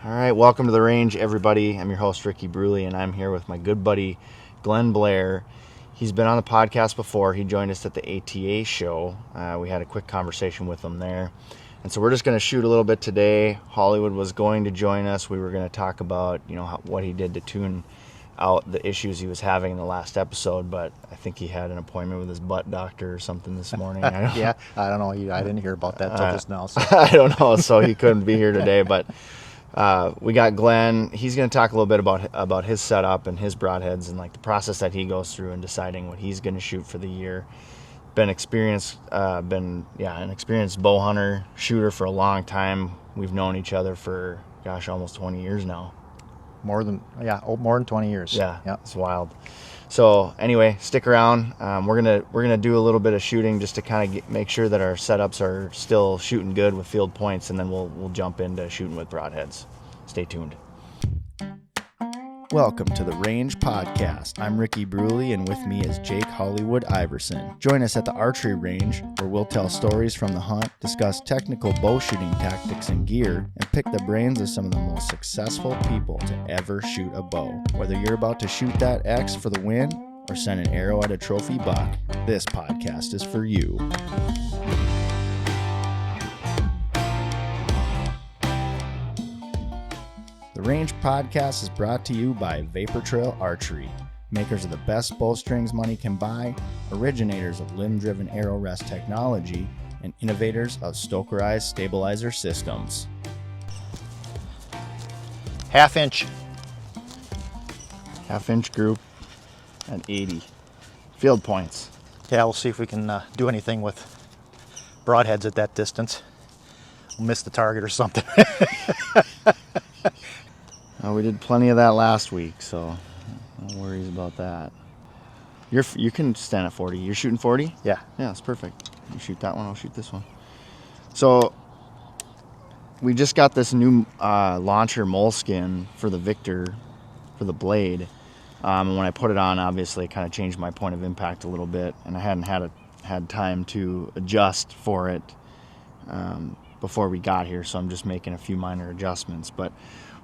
All right, welcome to the range, everybody. I'm your host, Ricky Bruley, and I'm here with my good buddy, Glen Blair. He's been on the podcast before. He joined us at the ATA show. We had a quick conversation with him there. And so we're just going to shoot a little bit today. Hollywood was going to join us. We were going to talk about, what he did to tune out the issues he was having in the last episode, but I think he had an appointment with his butt doctor or something this morning. I don't know. I didn't hear about that till just now. So. I don't know, so he couldn't be here today, but we got Glen. He's going to talk a little bit about his setup and his broadheads and like the process that he goes through in deciding what he's going to shoot for the year. An experienced bow hunter, shooter for a long time. We've known each other for almost 20 years now. More than 20 years. Yeah, it's wild. So anyway, stick around. We're gonna do a little bit of shooting just to kind of make sure that our setups are still shooting good with field points, and then we'll jump into shooting with broadheads. Stay tuned. Welcome to the Range Podcast. I'm Ricky Bruley, and with me is Jake Hollywood Iverson. Join us at the Archery range, where we'll tell stories from the hunt, discuss technical bow shooting tactics and gear, and pick the brains of some of the most successful people to ever shoot a bow. Whether you're about to shoot that X for the win or send an arrow at a trophy buck, this podcast is for you. The Range Podcast is brought to you by Vapor Trail Archery, makers of the best bowstrings money can buy, originators of limb-driven arrow rest technology, and innovators of stokerized stabilizer systems. Half-inch group at 80. Field points. Yeah, we'll see if we can do anything with broadheads at that distance. We'll miss the target or something. We did plenty of that last week, so no worries about that. You can stand at 40. You're shooting 40? Yeah. Yeah, that's perfect. You shoot that one, I'll shoot this one. So we just got this new launcher moleskin for the Victor, for the blade. And when I put it on, obviously it kind of changed my point of impact a little bit, and I hadn't had time to adjust for it before we got here, so I'm just making a few minor adjustments. But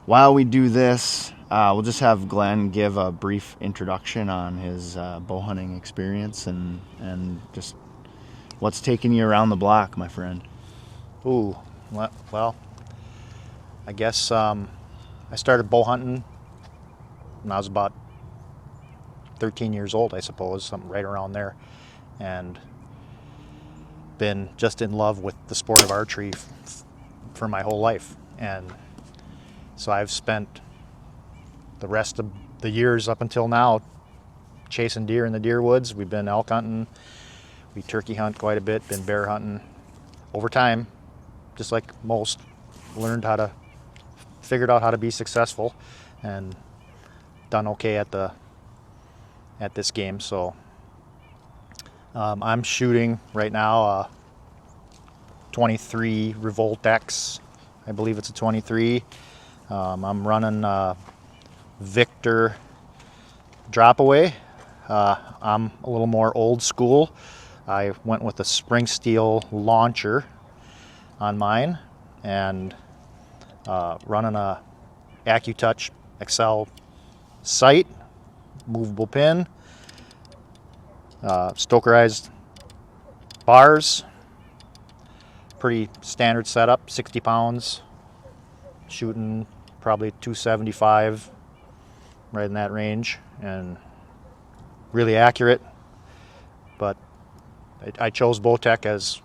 while we do this, we'll just have Glen give a brief introduction on his bow hunting experience and just what's taking you around the block, my friend. Ooh, well, I guess I started bow hunting when I was about 13 years old, I suppose, something right around there, and been just in love with the sport of archery for my whole life. And so I've spent the rest of the years up until now chasing deer in the deer woods. We've been elk hunting, we turkey hunt quite a bit, been bear hunting. Over time, just like most, figured out how to be successful and done okay at this game. So I'm shooting right now 23 Revolt X. I believe it's a 23. I'm running Victor drop away. I'm a little more old school. I went with a spring steel launcher on mine and running a AccuTouch XL sight, movable pin, stokerized bars, pretty standard setup, 60 pounds, shooting probably 275, right in that range, and really accurate. But I chose Bowtech as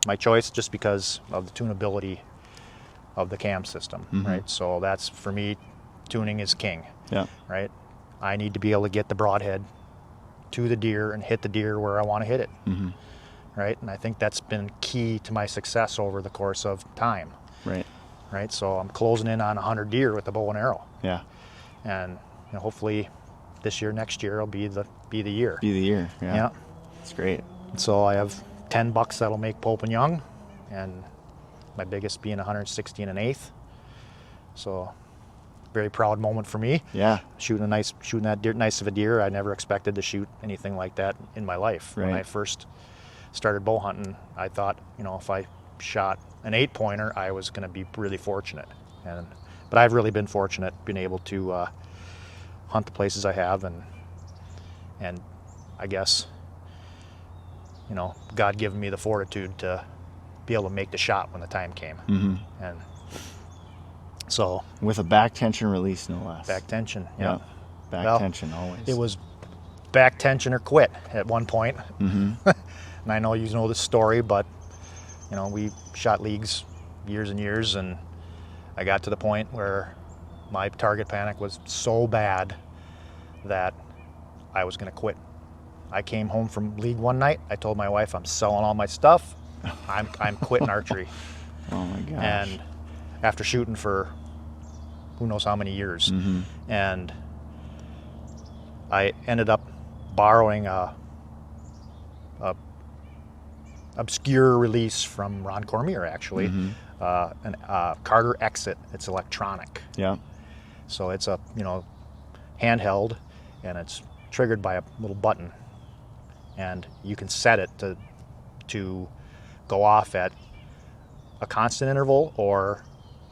my choice just because of the tunability of the cam system, right? So that's, for me, tuning is king, right? I need to be able to get the broadhead to the deer and hit the deer where I want to hit it, right? And I think that's been key to my success over the course of time, right? So I'm closing in on 100 deer with the bow and arrow, and hopefully this year, next year, will be the year. Yeah. That's great. So I have 10 bucks that'll make Pope and Young, and my biggest being 160 1/8. So very proud moment for me. Yeah. Shooting that deer, nice of a deer. I never expected to shoot anything like that in my life. Right. When I first started bow hunting, I thought, if I shot an 8-pointer, I was going to be really fortunate. And but I've really been fortunate being able to hunt the places I have, and I guess, you know, God given me the fortitude to be able to make the shot when the time came. And so with a back tension release, no less. back tension, Yep. Back tension always. It was back tension or quit at one point. And I know you know this story, but you know, we shot leagues years and years, and I got to the point where my target panic was so bad that I was going to quit. I came home from league one night. I told my wife, I'm selling all my stuff. I'm quitting archery. Oh my gosh. And after shooting for who knows how many years, and I ended up borrowing a obscure release from Ron Cormier, actually, an Carter Exit. It's electronic. Yeah. So it's a, you know, handheld, and it's triggered by a little button, and you can set it to go off at a constant interval or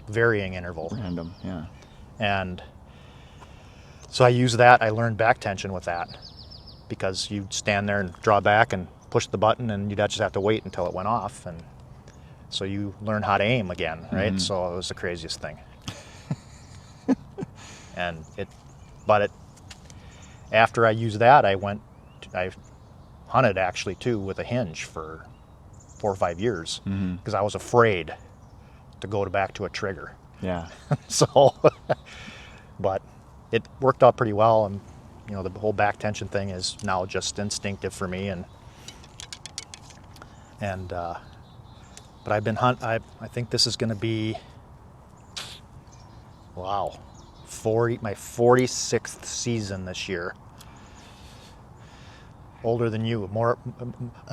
varying interval. Random, yeah. And so I used that. I learned back tension with that, because you'd stand there and draw back and push the button, and you'd just have to wait until it went off, and so you learn how to aim again, right? So it was the craziest thing. And after I used that, I hunted actually too with a hinge for 4 or 5 years, because I was afraid to go back to a trigger. Yeah. So, but it worked out pretty well, and you know, the whole back tension thing is now just instinctive for me, and but I've been I think this is going to be, wow, my 46th season this year. Older than you.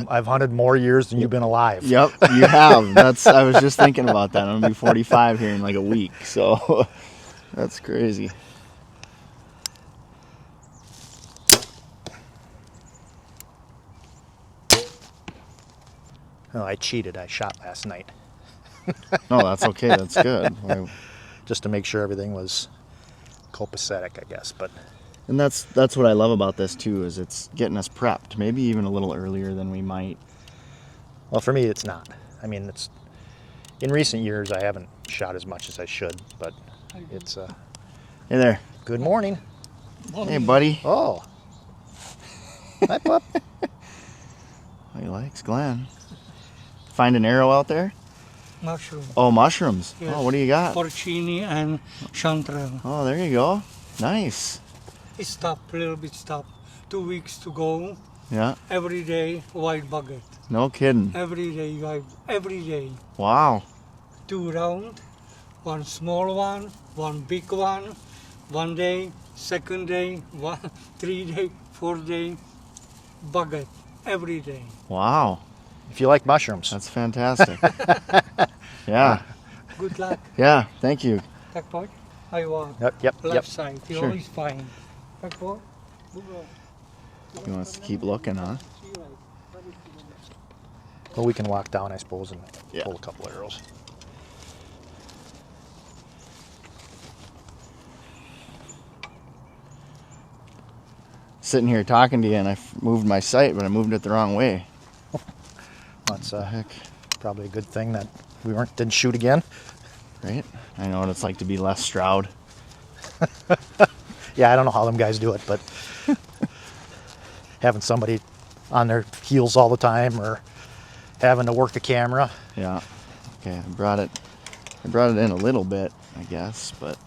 I've hunted more years than you've been alive. Yep, you have. I was just thinking about that. I'm gonna be 45 here in like a week, so that's crazy. Oh, I cheated. I shot last night. No, that's okay. That's good. Just to make sure everything was copacetic, I guess. But And that's what I love about this too, is it's getting us prepped, maybe even a little earlier than we might. well, for me, it's not. I mean, it's in recent years I haven't shot as much as I should, but it's Hey there. good morning. Hey, buddy. Oh, hi, pup. Oh, he likes Glen. Find an arrow out there? Mushroom, Oh, mushrooms. Yes. Oh, what do you got? porcini, and chanterelle. Oh, there you go. Nice. It stopped, a little bit stopped. 2 weeks to go. Yeah. Every day, white bucket. No kidding. Every day, white. Every day. Wow. 2 round, 1 small one, 1 big one. 1 day, second day, 3 day, 4 day, bucket. Every day. Wow. If you like mushrooms. That's fantastic. Yeah. Good luck. Yeah. Thank you. Tak boy. I want Yep. left side. You Sure. always fine. Tak boy. He wants to keep looking, huh? Well, we can walk down, I suppose, and Yeah. pull a couple arrows. Sitting here talking to you, and I moved my sight, but I moved it the wrong way. That's What the heck? probably a good thing that we didn't shoot again. Right? I know what it's like to be Les Stroud. Yeah, I don't know how them guys do it, but having somebody on their heels all the time, or having to work a camera. Yeah. Okay, I brought it in a little bit, I guess, but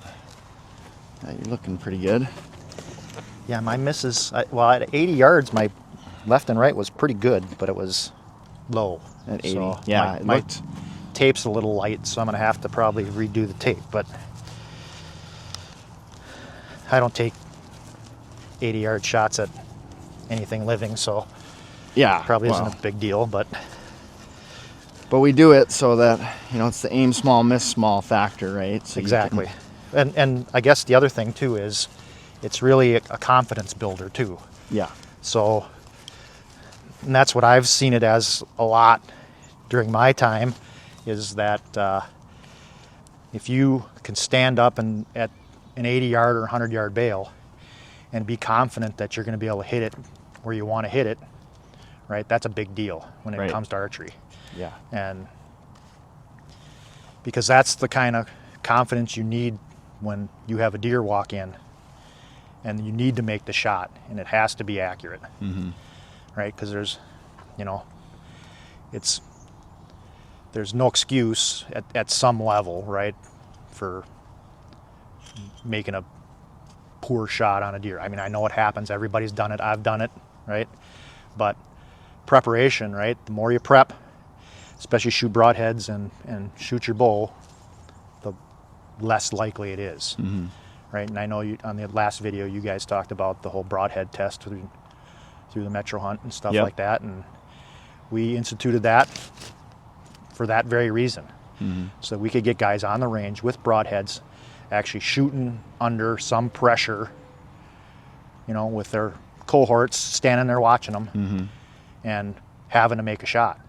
you're looking pretty good. Yeah, my misses, well, at 80 yards, my left and right was pretty good, but it was low. At 80. So Yeah, it my looked. tape's a little light, so I'm going to have to probably redo the tape, but I don't take 80-yard shots at anything living, so Yeah. probably well, isn't a big deal, but But we do it so that, it's the aim small, miss small factor, right? So you exactly. can- And I guess the other thing, too, is it's really a confidence builder, too. Yeah. So, and that's what I've seen it as a lot during my time, is that if you can stand up and at an 80-yard or 100-yard bale and be confident that you're going to be able to hit it where you want to hit it, right? That's a big deal when it Right. comes to archery. Yeah. And because that's the kind of confidence you need when you have a deer walk in and you need to make the shot, and it has to be accurate, right? Because there's, you know, there's no excuse at some level, right, for making a poor shot on a deer. I mean, I know it happens. Everybody's done it. I've done it, right? But preparation, right? The more you prep, especially shoot broadheads and shoot your bow, the less likely it is, right? And I know you, on the last video, you guys talked about the whole broadhead test through the Metro Hunt and stuff Yep. like that, and we instituted that for that very reason, so that we could get guys on the range with broadheads, actually shooting under some pressure, you know, with their cohorts standing there watching them, and having to make a shot,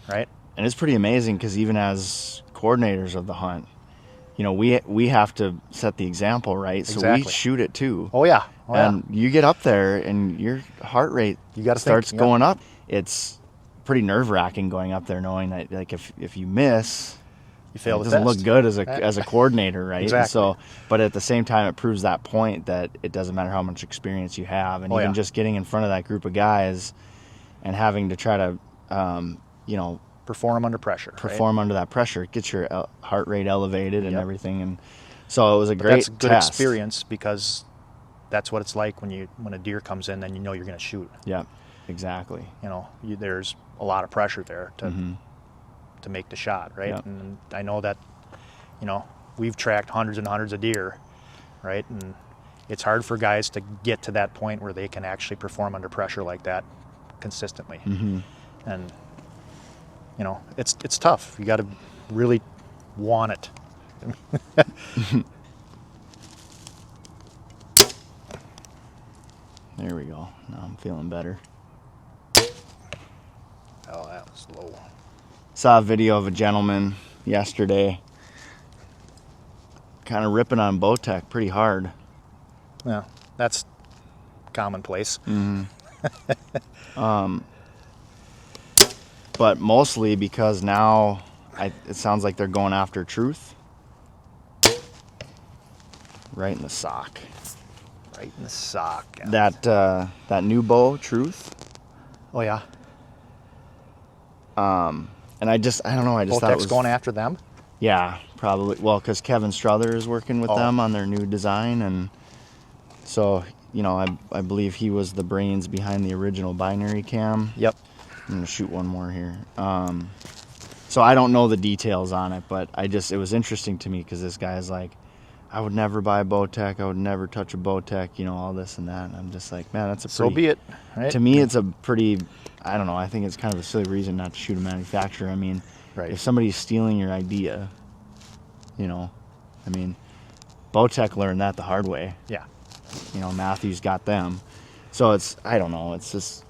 right? And it's pretty amazing because even as coordinators of the hunt, you know, we have to set the example, right? So we Exactly. shoot it too. Oh yeah, oh, yeah. And you get up there and your heart rate starts think, going up. It's pretty nerve-wracking going up there knowing that, like, if you miss, You fail it the doesn't test. look good as a coordinator, right? Exactly. So, but at the same time, it proves that point that it doesn't matter how much experience you have, and Oh, even yeah. just getting in front of that group of guys and having to try to, you know, Perform under pressure. right? perform under that pressure, get your heart rate elevated and Yep. everything, and so it was a But great that's a good test. experience, because that's what it's like when a deer comes in, then you know you're going to shoot. Yeah, exactly. You know, there's a lot of pressure there to make the shot, right? Yep. And I know that, you know, we've tracked hundreds and hundreds of deer, right? And it's hard for guys to get to that point where they can actually perform under pressure like that consistently. And you know, it's tough. You got to really want it. There we go. Now I'm feeling better. Oh, that was low. Saw a video of a gentleman yesterday kind of ripping on Bowtech pretty hard. Yeah, that's commonplace. But mostly because now it sounds like they're going after truth. Right in the sock. Right in the sock. Yeah. That new bow, truth. Oh yeah. And I don't know, I just thought it Bowtech's was going after them. Yeah, probably. Well, because Kevin Struther is working with Oh. them on their new design, and so, you know, I believe he was the brains behind the original binary cam. Yep. I'm gonna shoot one more here. So I don't know the details on it, but it was interesting to me because this guy is like, I would never buy a Bowtech, I would never touch a Bowtech, you know, all this and that. And I'm just like, man, that's a So pretty, be it. Right? to me, it's a pretty, I don't know, I think it's kind of a silly reason not to shoot a manufacturer. I mean, Right. if somebody's stealing your idea, you know, I mean, Bowtech learned that the hard way. Yeah. You know, Matthews got them. So I don't know, it's just,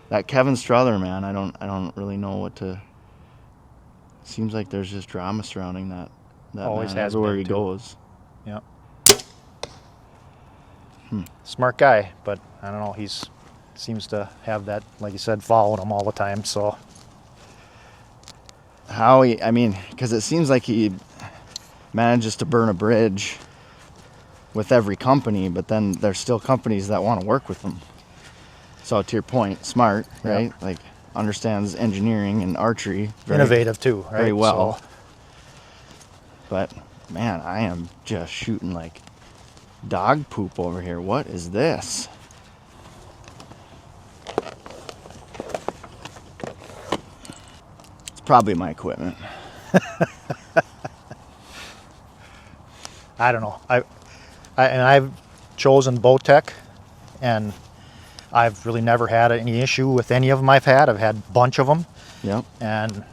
that Kevin Struther, man, I don't really know what to, seems like there's just drama surrounding that Always man has everywhere been, he too. goes. Yeah. Smart guy, but I don't know. Seems to have that, like you said, following him all the time. So Because it seems like he manages to burn a bridge with every company, but then there's still companies that want to work with him. So to your point, smart, Yeah. right? Like understands engineering and archery. innovative too, right? Very well. So, But man, I am just shooting like dog poop over here. What is this? It's probably my equipment. I don't know. I've chosen Bowtech, and I've really never had any issue with any of them I've had. I've had a bunch of them, Yep. and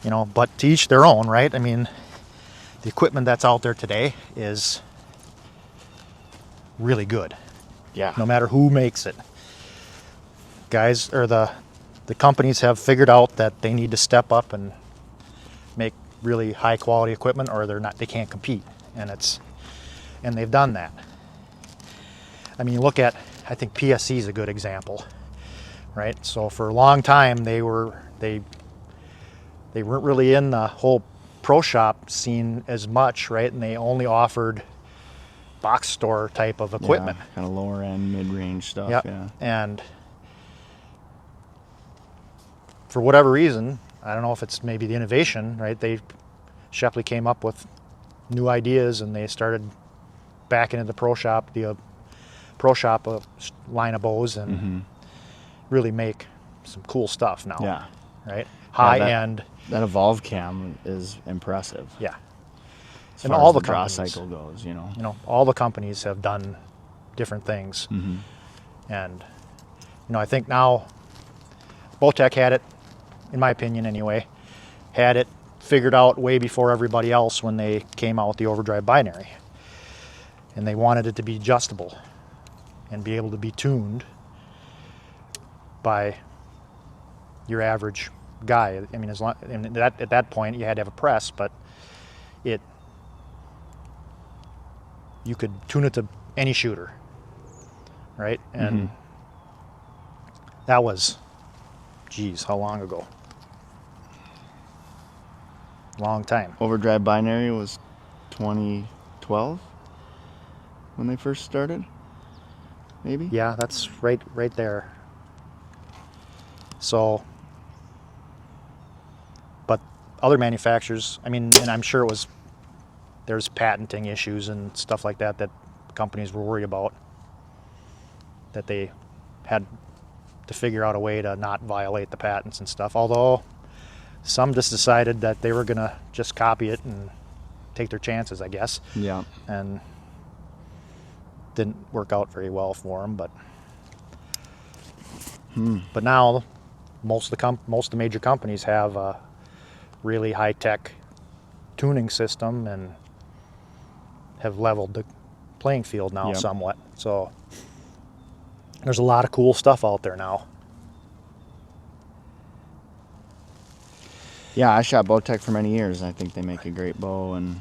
you know, but to each their own, right? I mean, the equipment that's out there today is really good, Yeah. no matter who makes it. Guys, or the companies have figured out that they need to step up and make really high quality equipment, or they can't compete, and they've done that. I mean, you look at, I think PSC is a good example, right? So for a long time they weren't really in the whole pro shop scene as much, right? And they only offered box store type of equipment. Yeah, kind of lower end, mid-range stuff. Yep. Yeah. And for whatever reason, I don't know if it's maybe the innovation, right? Shepley came up with new ideas, and they started back into the pro shop, line of bows, and really make some cool stuff now. Yeah. Right? High Yeah, end. That Evolve cam is impressive. Yeah. As And far all as the the draw companies, cycle goes, all the companies have done different things. And, I think now Bowtech had it, in my opinion anyway, had it figured out way before everybody else when they came out with the overdrive binary. And they wanted it to be adjustable and be able to be tuned by your average guy. I mean, at that point you had to have a press, but you could tune it to any shooter, right? And that was, geez, how long ago? Long time. Overdrive binary was 2012 when they first started, maybe? Yeah, that's right there. So, but other manufacturers, I mean, and I'm sure there's patenting issues and stuff like that companies were worried about, that they had to figure out a way to not violate the patents and stuff. Although some just decided that they were going to just copy it and take their chances, I guess. Yeah. And didn't work out very well for them, but now most of the major companies have a really high-tech tuning system and have leveled the playing field now somewhat. So there's a lot of cool stuff out there now. Yeah, I shot Bowtech for many years, and I think they make a great bow. And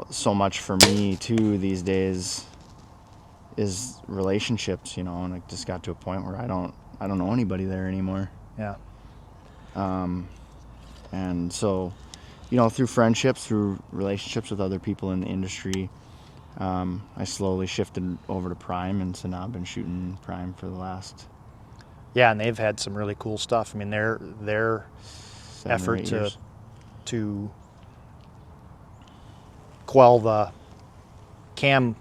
so much for me too these days is relationships. And I just got to a point where I don't know anybody there anymore. Yeah. And so, through friendships, through relationships with other people in the industry, I slowly shifted over to Prime, and so now I've been shooting Prime for the last. Yeah, and they've had some really cool stuff. I mean, their 7 or effort 8 years. to quell the cam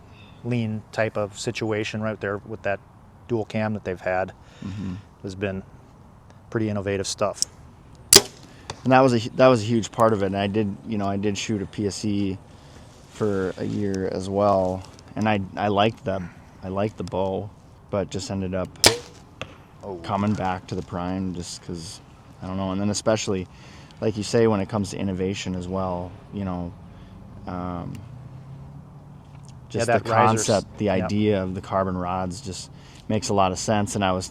lean type of situation right there with that dual cam that they've had has been pretty innovative stuff. And that was a huge part of it. And I did shoot a PSE for a year as well, and I liked the bow, but just ended up coming back to the Prime just because I don't know. And then especially, like you say, when it comes to innovation as well, just the concept, the idea of the carbon rods just makes a lot of sense. And I was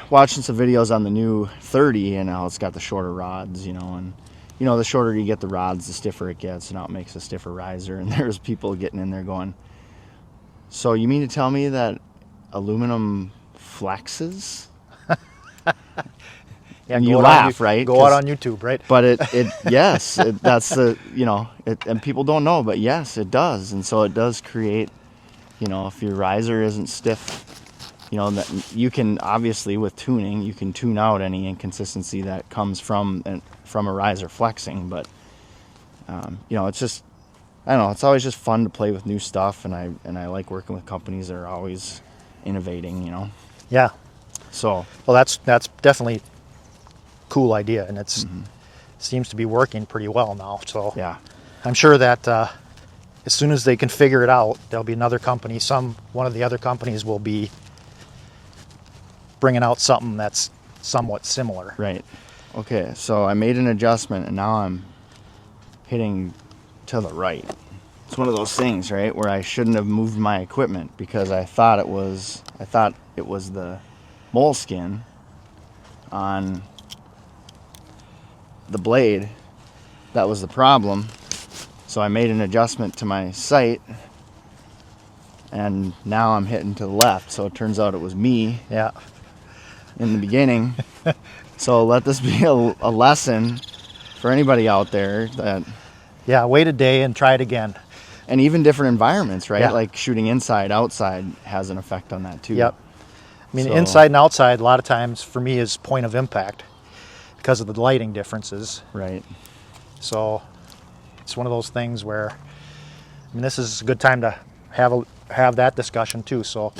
watching some videos on the new 30 and how it's got the shorter rods, and the shorter you get the rods, the stiffer it gets, and how it makes a stiffer riser. And there's people getting in there going, so you mean to tell me that aluminum flexes? Yeah, and you laugh, right? Go out on YouTube, right? But that's the, and people don't know, but yes, it does. And so it does create, if your riser isn't stiff, that you can obviously with tuning, you can tune out any inconsistency that comes from a riser flexing. But, it's just, I don't know, it's always just fun to play with new stuff. And I like working with companies that are always innovating, Yeah. So. Well, that's definitely cool idea, and it's seems to be working pretty well now. So yeah, I'm sure that as soon as they can figure it out, there'll be another company. One of the other companies will be bringing out something that's somewhat similar. Right. Okay. So I made an adjustment, and now I'm hitting to the right. It's one of those things, right, where I shouldn't have moved my equipment because I thought it was the moleskin on the blade that was the problem. So I made an adjustment to my sight, and now I'm hitting to the left. So it turns out it was me Yeah. in the beginning. So let this be a lesson for anybody out there that, Yeah, wait a day and try it again. and even different environments, right? Yeah. Like shooting inside, outside has an effect on that too. Yep. I mean, So- inside and outside, a lot of times for me is point of impact because of the lighting differences. Right. So it's one of those things where, I mean, this is a good time to have that discussion too. So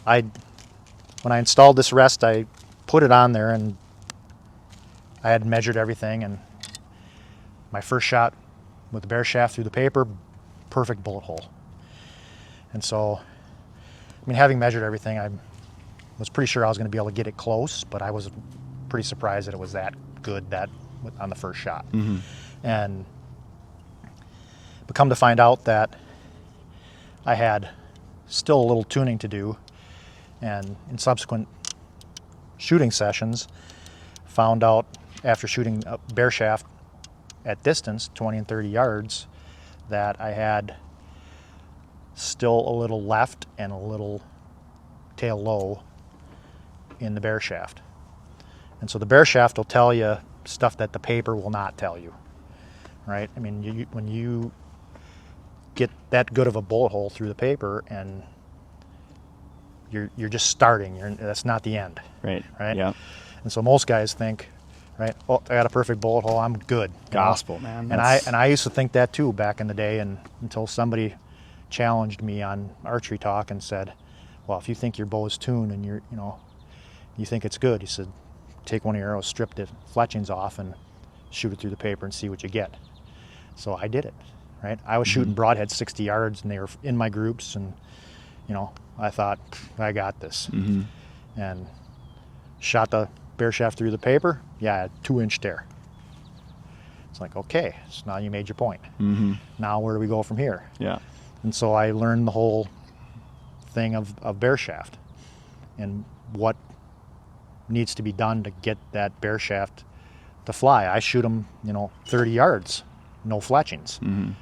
when I installed this rest, I put it on there and I had measured everything, and my first shot with the Bear shaft through the paper, perfect bullet hole. And so, I mean, having measured everything, I was pretty sure I was going to be able to get it close, but I was pretty surprised that it was that good on the first shot. Mm-hmm. And but come to find out that I had still a little tuning to do, and in subsequent shooting sessions, found out after shooting a Bear shaft at distance, 20 and 30 yards, that I had still a little left and a little tail low in the Bear shaft. And so the Bear shaft will tell you stuff that the paper will not tell you, right? I mean, when you get that good of a bullet hole through the paper and you're just starting, that's not the end, Right. right? Yeah. And so most guys think, right, oh, I got a perfect bullet hole, I'm good. you know? Gospel, man. And I used to think that too back in the day, and until somebody challenged me on Archery Talk and said, well, if you think your bow is tuned and you think it's good, he said, take one of your arrows, strip the fletchings off and shoot it through the paper and see what you get. So I did it, right? I was shooting Broadhead 60 yards and they were in my groups, and I thought, I got this. Mm-hmm. And shot the Bear shaft through the paper, yeah, I had 2-inch tear. It's like, okay, so now you made your point. Mm-hmm. Now where do we go from here? Yeah. And so I learned the whole thing of Bear shaft and what needs to be done to get that Bear shaft to fly. I shoot them, 30 yards, no fletchings. Mm-hmm.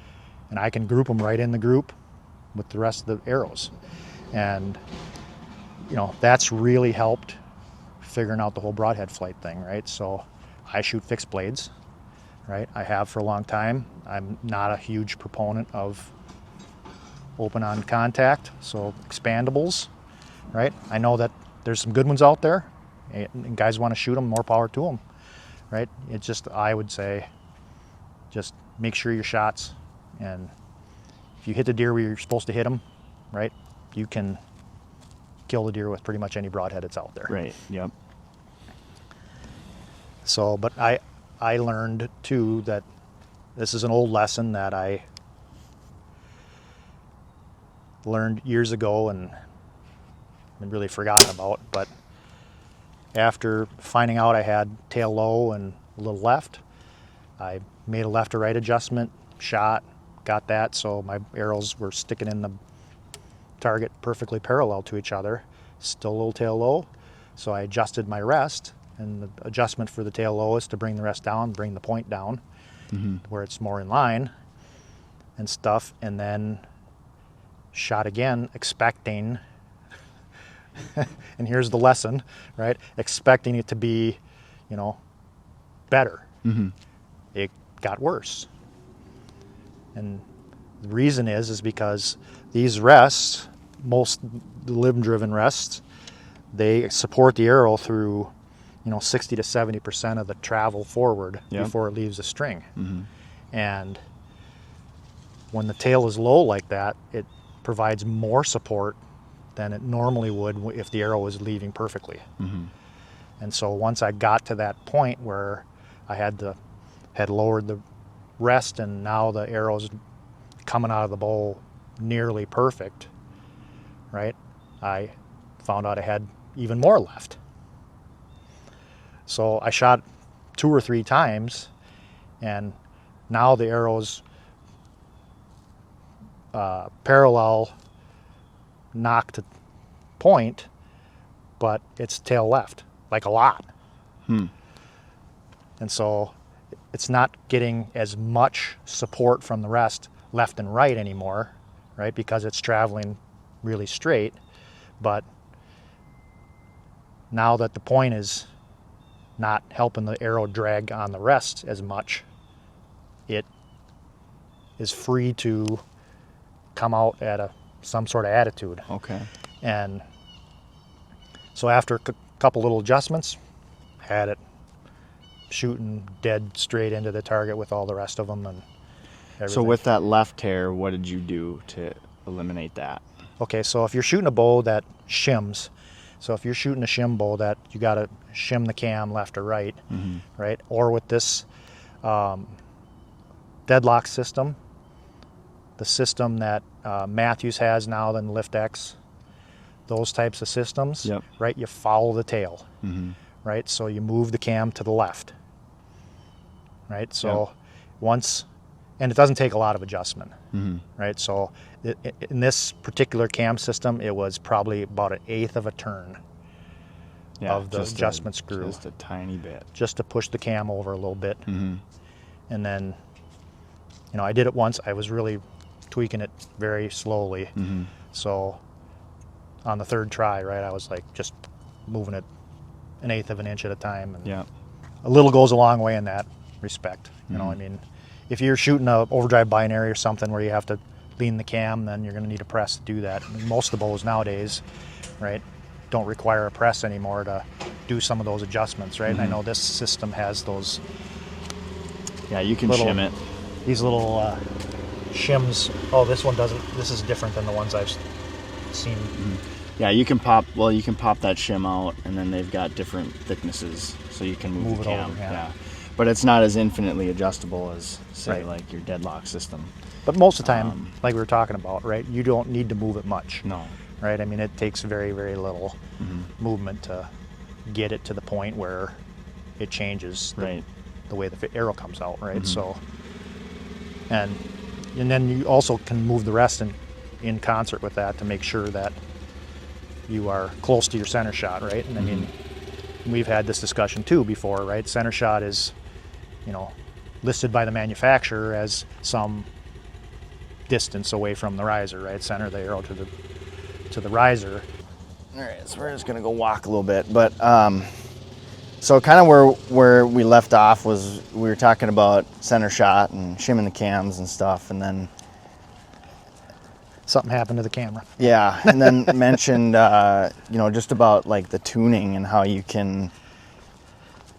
And I can group them right in the group with the rest of the arrows. And, that's really helped figuring out the whole Broadhead flight thing, right? So I shoot fixed blades, right? I have for a long time. I'm not a huge proponent of open on contact, so expandables, right? I know that there's some good ones out there, and guys want to shoot them, more power to them, right? It's just, I would say, just make sure your shots, and if you hit the deer where you're supposed to hit them, right, you can kill the deer with pretty much any broadhead that's out there. Right. Yep. So, but I learned too that this is an old lesson that I learned years ago and really forgotten about. But after finding out I had tail low and a little left, I made a left to right adjustment, shot, got that, so my arrows were sticking in the target perfectly parallel to each other, still a little tail low. So I adjusted my rest, and the adjustment for the tail low is to bring the rest down, bring the point down, where it's more in line and stuff, and then shot again, expecting, and here's the lesson, right? Expecting it to be, better. Mm-hmm. It got worse. And the reason is because these rests, most limb-driven rests, they support the arrow through, 60 to 70% of the travel forward before it leaves the string. Mm-hmm. And when the tail is low like that, it provides more support than it normally would if the arrow was leaving perfectly. Mm-hmm. And so once I got to that point where I had lowered the rest, and now the arrow's coming out of the bow nearly perfect, right? I found out I had even more left. So I shot 2 or 3 times, and now the arrow's parallel knock to point, but it's tail left, like a lot. And so it's not getting as much support from the rest left and right anymore, right? Because it's traveling really straight. But now that the point is not helping the arrow drag on the rest as much, it is free to come out at some sort of attitude. Okay. And so after a couple little adjustments, had it shooting dead straight into the target with all the rest of them and everything. So with that left tear, what did you do to eliminate that? Okay, so if you're shooting a bow that shims, so if you're shooting a shim bow, that you got to shim the cam left or right, right? Or with this deadlock system, the system that Matthews has now, then Lift X, those types of systems, Yep. right? You follow the tail, right? So you move the cam to the left, right? So once, and it doesn't take a lot of adjustment, right? So in this particular cam system, it was probably about 1/8 of a turn of the just adjustment screw. Just a tiny bit. Just to push the cam over a little bit. And then, you know, I did it once. I was really tweaking it very slowly. So on the third try, right, I was like just moving it 1/8 of an inch at a time. And Yeah. a little goes a long way in that respect. You know, I mean, if you're shooting a overdrive binary or something where you have to lean the cam, then you're going to need a press to do that. I mean, most of the bows nowadays, right, don't require a press anymore to do some of those adjustments, right? And I know this system has those. Yeah, you can Little- shim it. These little shims. Oh, this one doesn't. This is different than the ones I've seen. Yeah, you can pop. Well, you can pop that shim out, and then they've got different thicknesses, so you can move Move the it cam. over, yeah. But it's not as infinitely adjustable as, say, Right. like your deadlock system. But most of the time, like we were talking about, right, you don't need to move it much, No. right? I mean, it takes very, very little movement to get it to the point where it changes Right. the way the arrow comes out, right? So, and then you also can move the rest in concert with that to make sure that you are close to your center shot, right? And I mean, we've had this discussion too before, right? Center shot is, you know, listed by the manufacturer as some distance away from the riser, right? Center the arrow to the riser. All right, so we're just gonna go walk a little bit, but so kind of where we left off was we were talking about center shot and shimming the cams and stuff, and then Something happened to the camera. yeah, and then mentioned you know, just about like the tuning and how you can,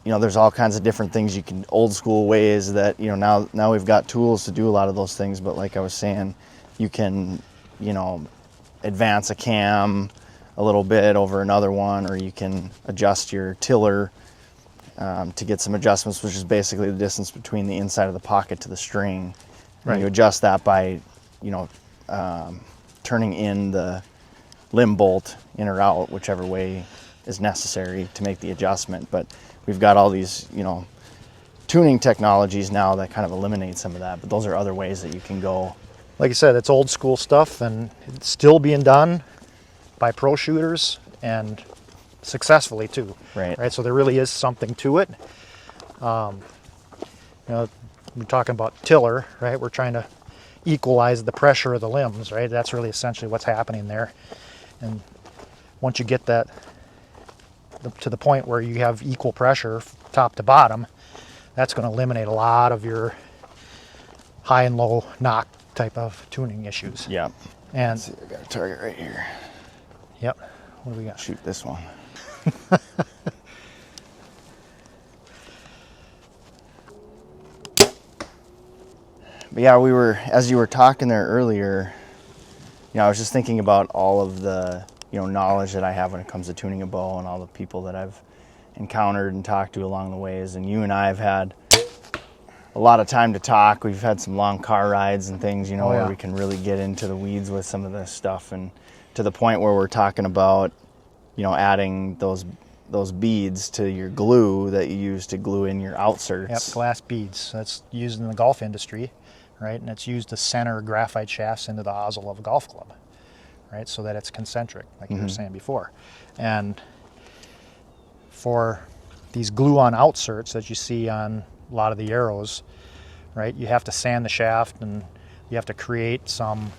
you know, there's all kinds of different things you can, old school ways that, you know, now we've got tools to do a lot of those things, but like I was saying, you can, you know, advance a cam a little bit over another one, or you can adjust your tiller to get some adjustments, which is basically the distance between the inside of the pocket to the string. Right. And you adjust that by, you know, turning in the limb bolt in or out, whichever way is necessary to make the adjustment. But we've got all these, you know, tuning technologies now that kind of eliminate some of that, but those are other ways that you can go. Like I said, it's old school stuff, and it's still being done by pro shooters and successfully too. Right. So there really is something to it. You know, we're talking about tiller, right? We're trying to equalize the pressure of the limbs, right? That's really essentially what's happening there. And once you get that to the point where you have equal pressure top to bottom, that's going to eliminate a lot of your high and low knock type of tuning issues. Yeah. And Let's see, I got a target right here. yep, what do we got? Shoot this one. But yeah, we were, as you were talking there earlier, you know, I was just thinking about all of the, you know, knowledge that I have when it comes to tuning a bow and all the people that I've encountered and talked to along the ways. And you and I have had a lot of time to talk. We've had some long car rides and things, you know, Oh, yeah. where we can really get into the weeds with some of this stuff, and to the point where we're talking about, you know, adding those beads to your glue that you use to glue in your outserts. Yep, glass beads. That's used in the golf industry, right? And it's used to center graphite shafts into the hosel of a golf club, right? So that it's concentric, like you were saying before. And for these glue-on outserts that you see on a lot of the arrows, right? You have to sand the shaft and you have to create some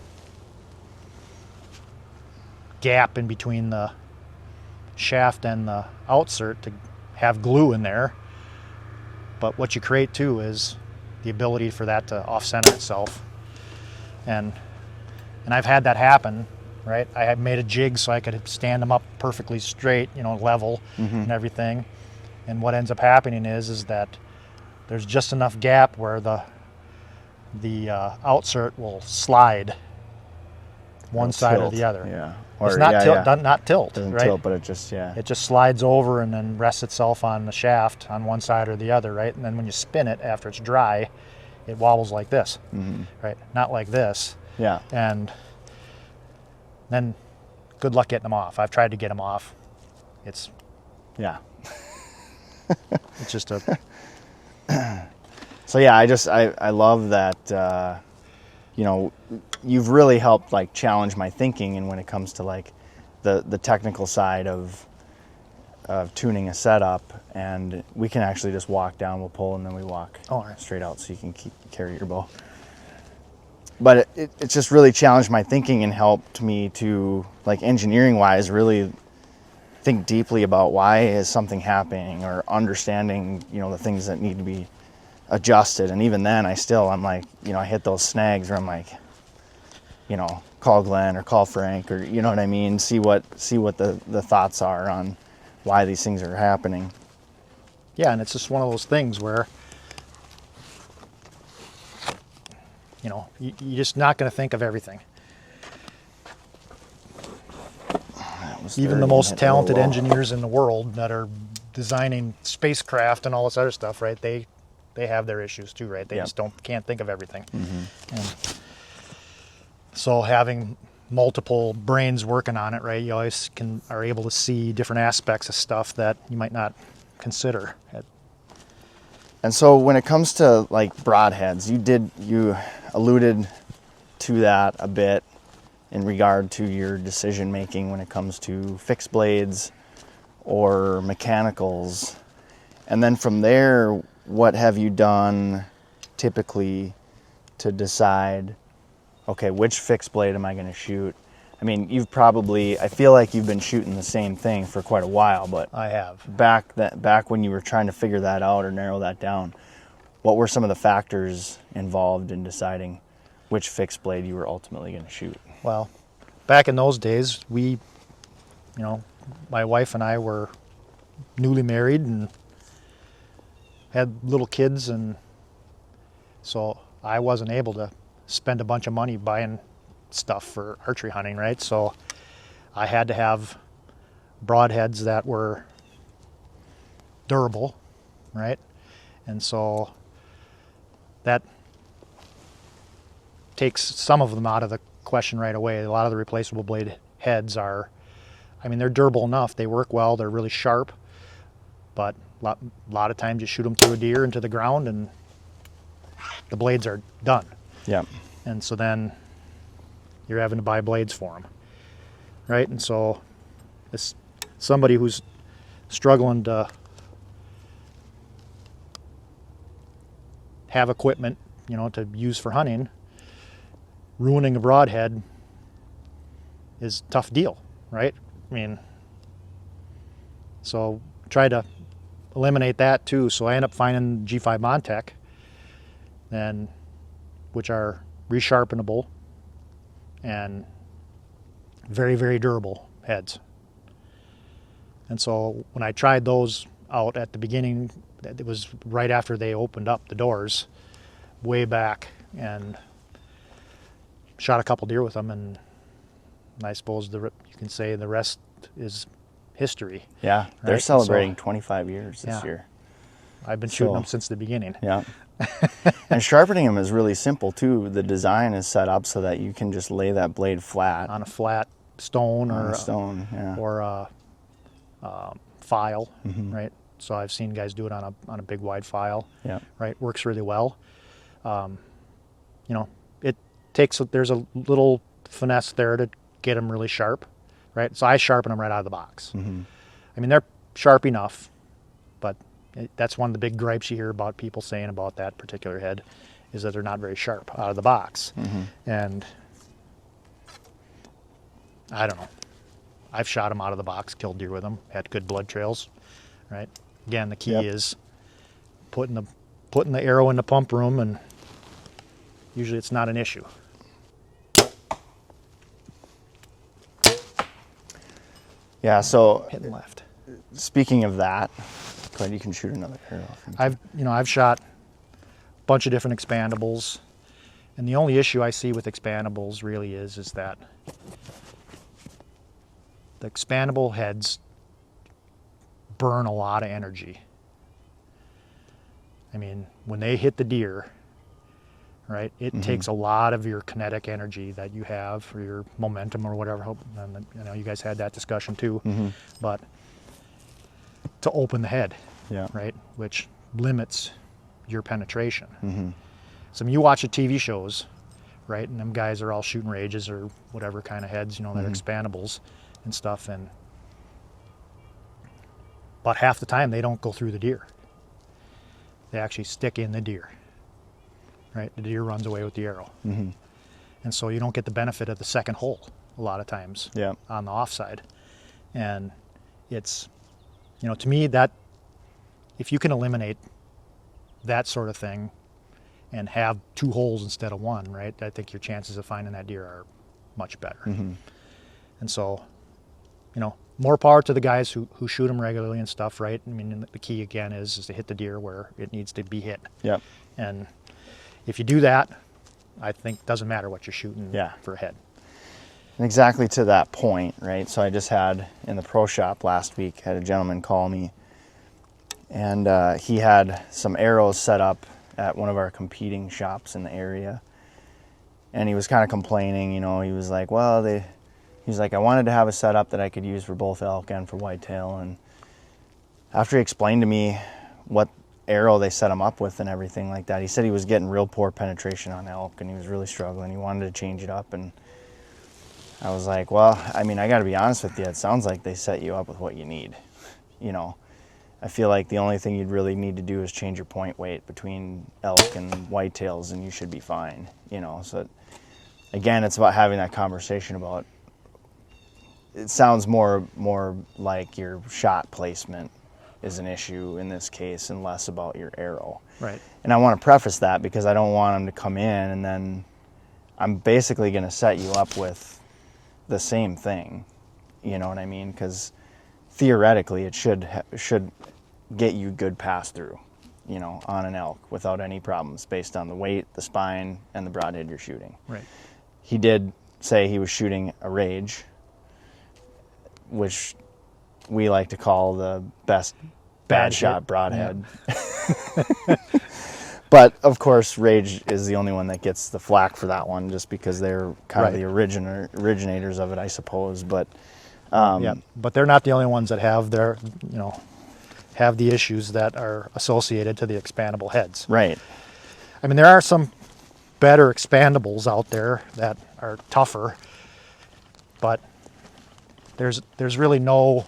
gap in between the shaft and the outsert to have glue in there. But what you create too is the ability for that to off-center itself. And I've had that happen, right? I had made a jig so I could stand them up perfectly straight, you know, level and everything. And what ends up happening is that there's just enough gap where the outsert will slide one side or the other. Yeah. It's not not tilt, Doesn't right? tilt, but it just, It just slides over and then rests itself on the shaft on one side or the other, right? And then when you spin it after it's dry, it wobbles like this, right? Not like this. Yeah. And then good luck getting them off. I've tried to get them off. It's just a... So yeah, I love that, you know, you've really helped like challenge my thinking, and when it comes to like the technical side of tuning a setup, and we can actually just walk down, we'll pull, and then we walk straight out so you can carry your bow. But it's just really challenged my thinking and helped me to, like, engineering wise, really think deeply about why is something happening, or understanding, you know, the things that need to be adjusted. And even then I'm like, you know, I hit those snags where I'm like, you know, call Glen or call Frank, or, you know what I mean, see what the thoughts are on why these things are happening. Yeah, and it's just one of those things where, you know, you're just not going to think of everything. Even the most talented engineers in the world that are designing spacecraft and all this other stuff, right? They have their issues too, right? They just can't think of everything. And so having multiple brains working on it, right? You always are able to see different aspects of stuff that you might not consider. And so when it comes to like broadheads, you alluded to that a bit in regard to your decision making when it comes to fixed blades or mechanicals. And then from there, what have you done typically to decide, okay, which fixed blade am I going to shoot? I mean, I feel like you've been shooting the same thing for quite a while, but I have. Back when you were trying to figure that out or narrow that down, what were some of the factors involved in deciding which fixed blade you were ultimately going to shoot? Well, back in those days, my wife and I were newly married and had little kids, and so I wasn't able to spend a bunch of money buying stuff for archery hunting, right? So I had to have broadheads that were durable, right? And so that takes some of them out of the question right away. A lot of the replaceable blade heads are, I mean, they're durable enough, they work well, they're really sharp, but a lot of times you shoot them through a deer into the ground and the blades are done. Yeah. And so then you're having to buy blades for them, right? And so it's somebody who's struggling to have equipment, you know, to use for hunting. Ruining a broadhead is a tough deal, right? I mean, so try to eliminate that too. So I end up finding G5 Montec, which are resharpenable and very, very durable heads. And so when I tried those out at the beginning, it was right after they opened up the doors way back, and shot a couple deer with them, and I suppose you can say the rest is history. Yeah, they're right? celebrating 25 years this year. I've been shooting them since the beginning. Yeah. And sharpening them is really simple too. The design is set up so that you can just lay that blade flat on a flat stone or a file, right? So I've seen guys do it on a big wide file. Yeah. Right, works really well. You know, there's a little finesse there to get them really sharp, right? So I sharpen them right out of the box. I mean, they're sharp enough, but That's one of the big gripes you hear about people saying about that particular head, is that they're not very sharp out of the box. And I don't know. I've shot them out of the box, killed deer with them, had good blood trails, right? Again, the key is putting the arrow in the pump room, and usually it's not an issue. Yeah, so Hitting left. speaking of that, go ahead, you can shoot another arrow. I've shot a bunch of different expandables, and the only issue I see with expandables really is that the expandable heads burn a lot of energy. I mean, when they hit the deer, right, it takes a lot of your kinetic energy that you have, or your momentum or whatever. And I know you guys had that discussion too, but to open the head, right, which limits your penetration. So when you watch the TV shows, right, and them guys are all shooting rages or whatever kind of heads, that are expandables and stuff, and about half the time they don't go through the deer. They actually stick in the deer, right? The deer runs away with the arrow. And so you don't get the benefit of the second hole a lot of times on the offside. And it's, to me, that if you can eliminate that sort of thing and have 2 holes instead of 1, right, I think your chances of finding that deer are much better. And so, more power to the guys who shoot them regularly and stuff, right? I mean, the key again is to hit the deer where it needs to be hit. And if you do that, I think it doesn't matter what you're shooting for a head. And exactly to that point, right? So I just had, in the pro shop last week, had a gentleman call me, and he had some arrows set up at one of our competing shops in the area. And he was kind of complaining, he was like, well, he's like, I wanted to have a setup that I could use for both elk and for whitetail. And after he explained to me what arrow they set him up with and everything like that, he said he was getting real poor penetration on elk and he was really struggling. He wanted to change it up. And I was like, well, I mean, I got to be honest with you. It sounds like they set you up with what you need. I feel like the only thing you'd really need to do is change your point weight between elk and whitetails and you should be fine. So again, it's about having that conversation about, it sounds more like your shot placement is an issue in this case and less about your arrow. Right. And I want to preface that because I don't want them to come in and then I'm basically going to set you up with the same thing. You know what I mean? Because theoretically it should get you good pass through, on an elk without any problems based on the weight, the spine, and the broadhead you're shooting. Right. He did say he was shooting a rage, which we like to call the best bad shot broadhead. But of course, Rage is the only one that gets the flack for that one, just because they're kind of the originators of it, I suppose. But but they're not the only ones that have their, have the issues that are associated to the expandable heads. Right. I mean, there are some better expandables out there that are tougher, but there's really no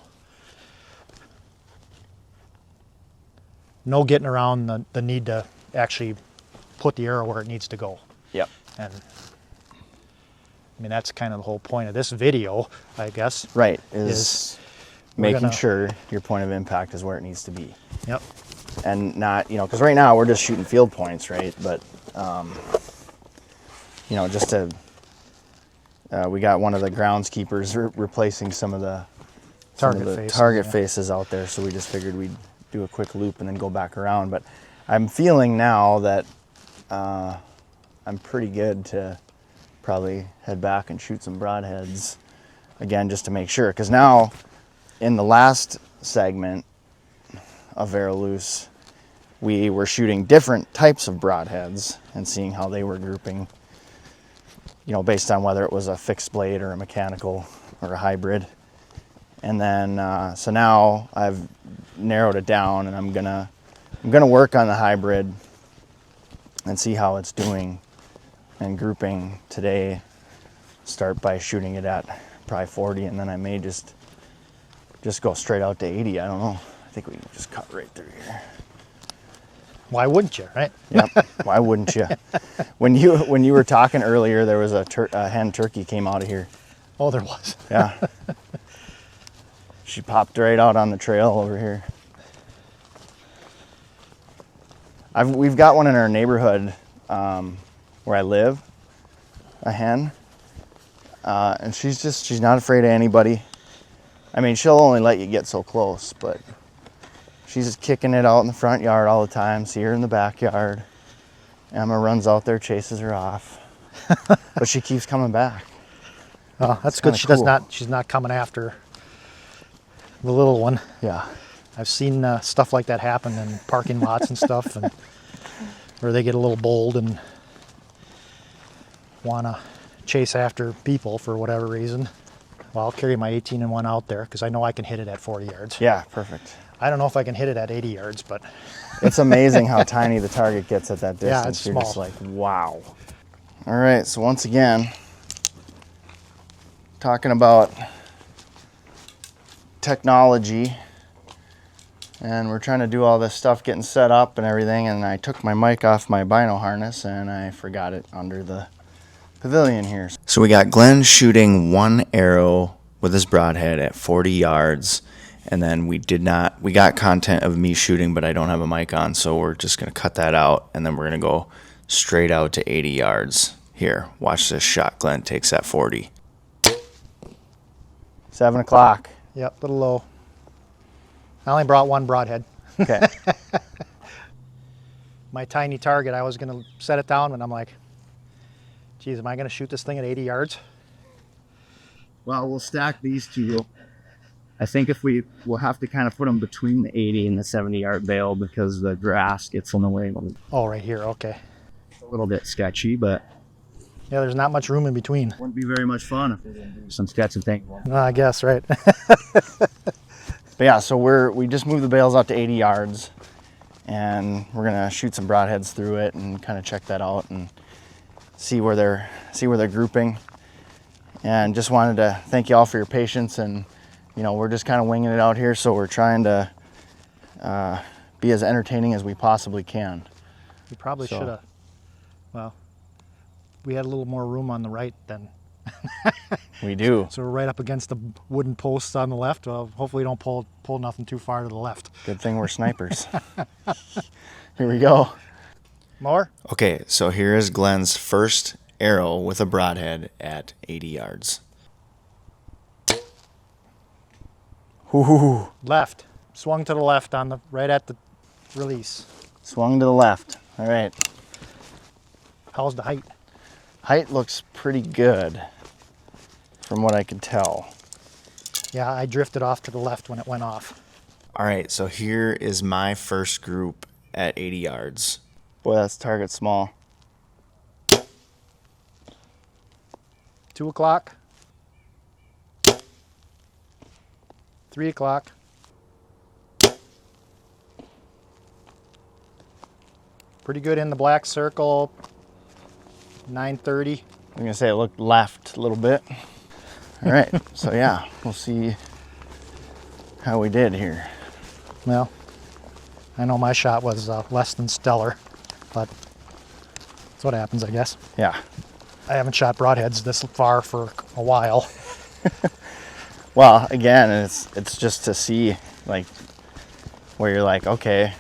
getting around the need to actually put the arrow where it needs to go. Yep. And I mean, that's kind of the whole point of this video, I guess. Right. Is making sure your point of impact is where it needs to be. Yep. And not, because right now we're just shooting field points, right? But, just to, we got one of the groundskeepers replacing some of the target faces out there. So we just figured we'd do a quick loop and then go back around. But I'm feeling now that I'm pretty good to probably head back and shoot some broadheads again, just to make sure. Because now, in the last segment of Arrow Loose, we were shooting different types of broadheads and seeing how they were grouping, based on whether it was a fixed blade or a mechanical or a hybrid. And then, so now I've narrowed it down, and I'm gonna work on the hybrid and see how it's doing and grouping today. Start by shooting it at probably 40, and then I may just go straight out to 80. I don't know. I think we can just cut right through here. Why wouldn't you, right? Yep. Why wouldn't you? When you were talking earlier, there was a hen turkey came out of here. Oh, there was. Yeah. She popped right out on the trail over here. We've got one in our neighborhood where I live, a hen, and she's not afraid of anybody. I mean, she'll only let you get so close, but she's just kicking it out in the front yard all the time. See her in the backyard. Emma runs out there, chases her off, but she keeps coming back. Oh, that's It's good. kinda cool. She's not coming after the little one. Yeah. I've seen stuff like that happen in parking lots and stuff, and where they get a little bold and want to chase after people for whatever reason. Well, I'll carry my 18-1 out there because I know I can hit it at 40 yards. Yeah, perfect. I don't know if I can hit it at 80 yards, but It's amazing how tiny the target gets at that distance. Yeah, it's You're small. just like, wow. All right, so once again, talking about technology, and we're trying to do all this stuff, getting set up and everything, and I took my mic off my bino harness and I forgot it under the pavilion here. So we got Glenn shooting one arrow with his broadhead at 40 yards, and then we got content of me shooting, but I don't have a mic on, so we're just gonna cut that out, and then we're gonna go straight out to 80 yards. Here, watch this shot Glenn takes at 40. 7 o'clock. yep, a little low. I only brought one broadhead. Okay. My tiny target, I was going to set it down, and I'm like, geez, am I going to shoot this thing at 80 yards? Well, we'll stack these two. I think we'll have to kind of put them between the 80 and the 70-yard bale because the grass gets in the way. Oh, right here, okay. A little bit sketchy, but Yeah, there's not much room in between. wouldn't be very much fun if they didn't do some sketching thing. I guess, right. But yeah, so we just moved the bales out to 80 yards, and we're gonna shoot some broadheads through it and kind of check that out and see where they're grouping. And just wanted to thank you all for your patience, and we're just kind of winging it out here, so we're trying to be as entertaining as we possibly can. We probably So- should have, well, we had a little more room on the right then. We do. So we're right up against the wooden posts on the left. Well, hopefully don't pull nothing too far to the left. Good thing we're snipers. Here we go. More? Okay, so here is Glenn's first arrow with a broadhead at 80 yards. Ooh, Left. Swung to the left right at the release. swung to the left. All right. How's the height? Height looks pretty good from what I could tell. Yeah, I drifted off to the left when it went off. All right, so here is my first group at 80 yards. Boy, that's target small. 2 o'clock. 3 o'clock. Pretty good in the black circle. 9:30. I'm gonna say it looked left a little bit. All right, so yeah, we'll see how we did here. Well, I know my shot was less than stellar, but that's what happens, I guess. Yeah. I haven't shot broadheads this far for a while. Well, again, it's just to see like where you're like, okay.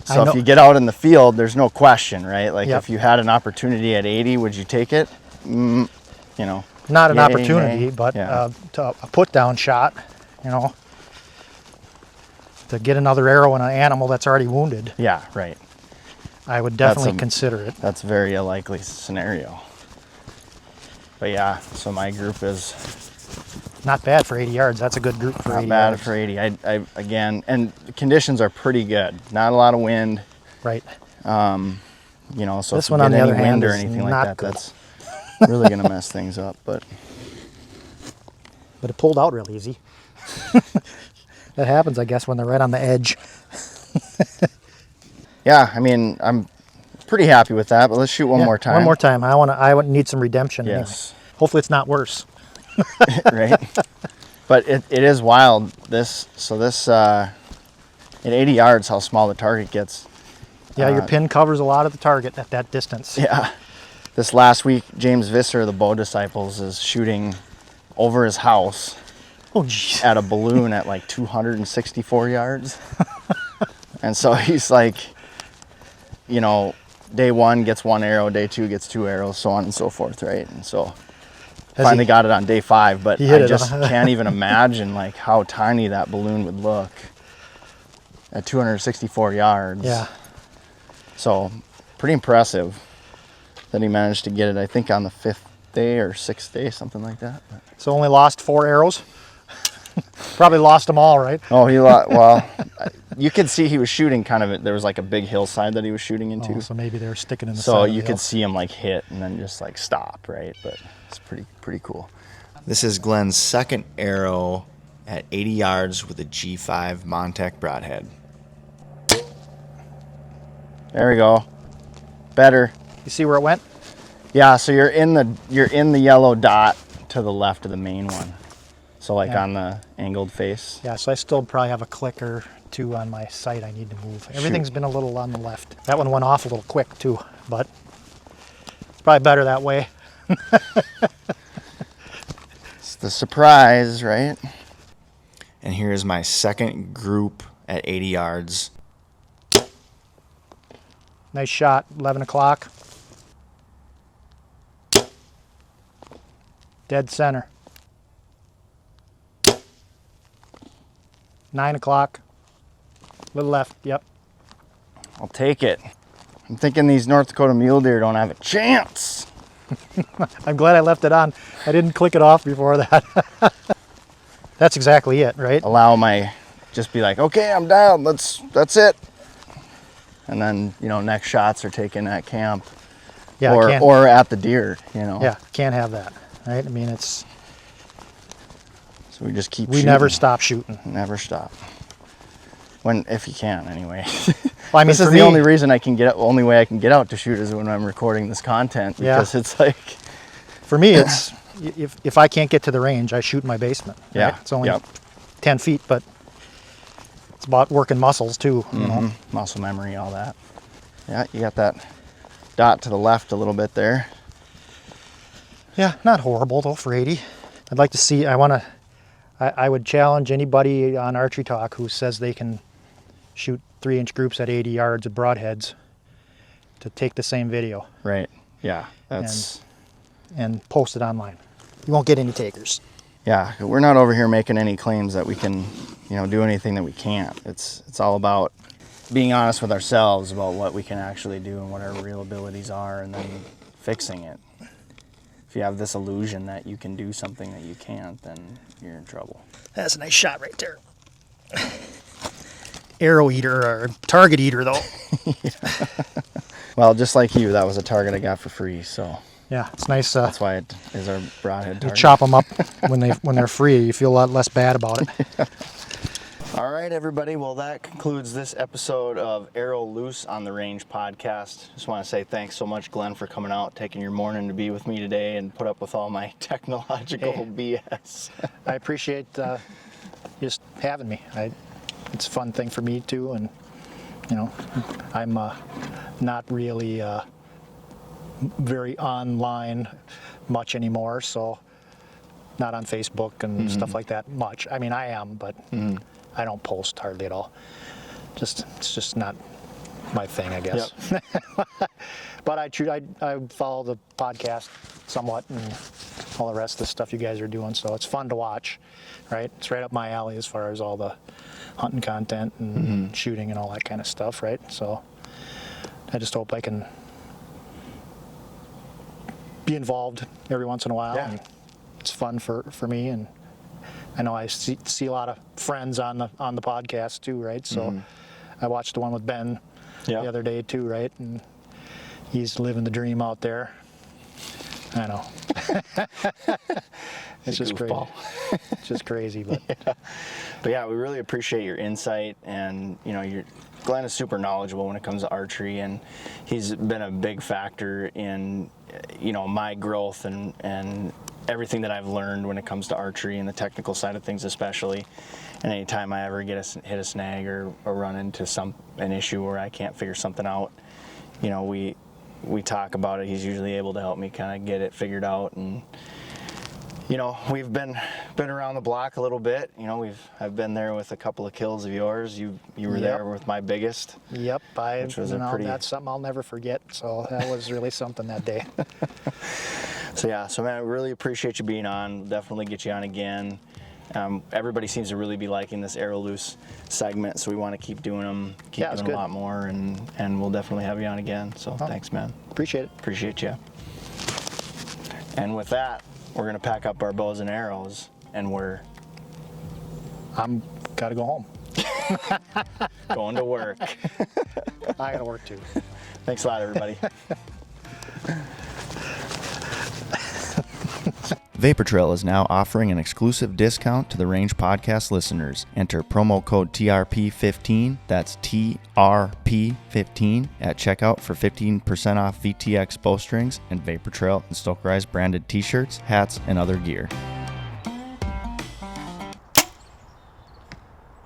I So know- if you get out in the field, there's no question, right? Like Yep. if you had an opportunity at 80, would you take it? Not an Yay, opportunity, nay. but Yeah. a put down shot, to get another arrow in an animal that's already wounded, Yeah, right. I would definitely a- consider it. That's very a likely scenario. But yeah, so my group is Not bad for 80 yards. That's a good group for not 80 bad yards. for 80. I again, and the conditions are pretty good. Not a lot of wind. Right. So This if you one, on get the any other hand, wind or is anything not like that, good. that's really gonna mess things up. But But it pulled out real easy. That happens, I guess, when they're right on the edge. yeah, I mean, I'm pretty happy with that. But let's shoot one Yeah, more time. One more time. I would need some redemption. Yes. Anyway. Hopefully it's not worse. Right. But it is wild. This at 80 yards, how small the target gets. Yeah, your pin covers a lot of the target at that distance. Yeah. This last week, James Visser of the Bow Disciples is shooting over his house Oh, jeez. at a balloon at like 264 yards. And so he's like, you know, day 1 gets 1 arrow, day 2 gets 2 arrows, so on and so forth, right? And so finally got it on day 5, but I just can't even imagine like how tiny that balloon would look at 264 yards. Yeah. So pretty impressive that he managed to get it, I think, on the 5th day or 6th day, something like that. So only lost 4 arrows? Probably lost them all, right? Oh, he lost, well, you could see he was shooting kind of, there was like a big hillside that he was shooting into. Oh, so maybe they were sticking in the So side of you the could hill. see him like hit and then just like stop, right? But it's pretty cool. This is Glen's second arrow at 80 yards with a G5 Montec Broadhead. There we go. Better. You see where it went? Yeah, so you're in the yellow dot to the left of the main one. So like on the angled face. Yeah, so I still probably have a click or 2 on my sight I need to move. Everything's been a little on the left. That one went off a little quick too, but it's probably better that way. It's the surprise, right? And here's my second group at 80 yards. Nice shot, 11 o'clock. Dead center. 9 o'clock. Little left, yep. I'll take it. I'm thinking these North Dakota mule deer don't have a chance. I'm glad I left it on. I didn't click it off before that. That's exactly it, right? Just be like, okay, I'm down, that's it. And then, you know, next shots are taken at camp. Yeah, or at the deer, you know. Yeah, can't have that, right? I mean, it's... So we just keep We shooting. never stop shooting. Never stop. If you can, anyway. Well, I mean, this is for the me, only way I can get out to shoot is when I'm recording this content, because it's like... For me, it's... if I can't get to the range, I shoot in my basement. Right? Yeah. It's only 10 feet, but it's about working muscles too, you know? Muscle memory, all that. Yeah, you got that dot to the left a little bit there. Yeah, not horrible though for 80. I'd like to see, I would challenge anybody on Archery Talk who says they can shoot 3-inch groups at 80 yards of broadheads to take the same video. Right, yeah, that's... And post it online. You won't get any takers. Yeah, we're not over here making any claims that we can, you know, do anything that we can't. It's all about being honest with ourselves about what we can actually do and what our real abilities are, and then fixing it. If you have this illusion that you can do something that you can't, then you're in trouble. That's a nice shot right there. Arrow eater or target eater though. Well, just like you, that was a target I got for free, so Yeah, it's nice. that's why it is our broadhead You target. chop them up when they're free. You feel a lot less bad about it. All right, everybody. Well, that concludes this episode of Arrow Loose on the Range podcast. Just want to say thanks so much, Glen, for coming out, taking your morning to be with me today and put up with all my technological BS. I appreciate just having me. It's a fun thing for me too, and you know, I'm not really very online much anymore, so not on Facebook and stuff like that much. I mean, I am, but I don't post hardly at all. It's just not my thing, I guess. Yep. But I follow the podcast somewhat and all the rest of the stuff you guys are doing, so it's fun to watch, right? It's right up my alley as far as all the hunting content and shooting and all that kind of stuff, right? So I just hope I can be involved every once in a while. Yeah. And it's fun for me, and I know I see a lot of friends on the podcast too, right? So I watched the one with Ben the other day too, right? And he's living the dream out there. I know. It's just crazy. It's just crazy, but But yeah, we really appreciate your insight, and you know, Glen is super knowledgeable when it comes to archery, and he's been a big factor in, you know, my growth and everything that I've learned when it comes to archery and the technical side of things especially. And anytime I ever hit a snag or run into an issue where I can't figure something out, you know, we talk about it. He's usually able to help me kind of get it figured out. And you know, we've been around the block a little bit. You know, I've been there with a couple of kills of yours. You were there with my biggest. Yep, which was that's something I'll never forget. So that was really something that day. So yeah, so man, I really appreciate you being on. Definitely get you on again. Everybody seems to really be liking this Arrow Loose segment, so we want to keep doing them, doing a lot more, and we'll definitely have you on again. So thanks, man. Appreciate it. Appreciate you. And with that, we're gonna pack up our bows and arrows, and I'm gotta go home. going to work. I gotta work too. Thanks a lot, everybody. Vapor Trail is now offering an exclusive discount to the Range Podcast listeners. Enter promo code TRP15, that's TRP15, at checkout for 15% off VTX bowstrings and Vapor Trail and Stokerized branded t-shirts, hats, and other gear.